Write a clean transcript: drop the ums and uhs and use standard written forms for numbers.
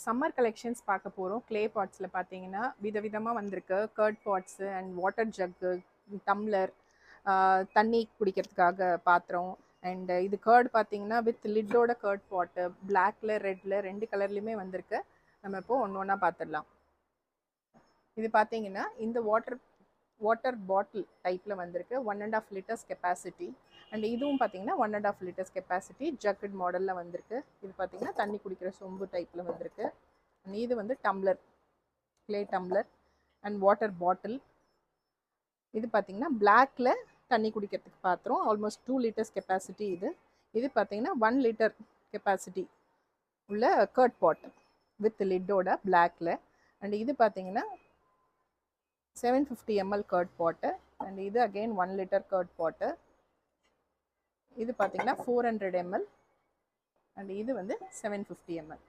Summer collections பார்க்க போகிறோம். Clay பாட்ஸில் பார்த்தீங்கன்னா விதவிதமாக வந்திருக்கு. Curd pots and water jug, tumbler, தண்ணி குடிக்கிறதுக்காக பாத்திரம். அண்ட் இது கர்ட் பார்த்தீங்கன்னா வித் லிட்டோட கர்ட் பாட்டு பிளாக்ல ரெட்ல 2 கலர்லையுமே வந்திருக்கு. நம்ம இப்போ ஒன்று ஒன்றா பார்த்துடலாம். இது பார்த்தீங்கன்னா இந்த வாட்டர் பாட்டில் டைப்பில் வந்திருக்கு. 1.5 லிட்டர்ஸ் கெப்பாசிட்டி. அண்ட் இதுவும் பார்த்தீங்கன்னா 1.5 லிட்டர்ஸ் கெப்பாசிட்டி ஜக்கட் மாடலில் வந்திருக்கு. இது பார்த்தீங்கன்னா தண்ணி குடிக்கிற சொம்பு டைப்பில் வந்திருக்கு. அண்ட் இது வந்து tumbler, clay tumbler and water bottle. இது பார்த்தீங்கன்னா பிளாக்ல தண்ணி குடிக்கிறதுக்கு பாத்திரம். Almost 2 litres capacity. இது பார்த்தீங்கன்னா 1 லிட்டர் கெப்பாசிட்டி உள்ள கர்ட் பாட் வித் லிட்டோட பிளாக்ல. அண்ட் இது பார்த்தீங்கன்னா 750 ml கர்ட் பாட்டு. அண்ட் இது அகெயின் 1 லிட்டர் கர்ட் பாட்டு. இது பார்த்தீங்கன்னா 400 ml. அண்ட் இது வந்து 750 ml.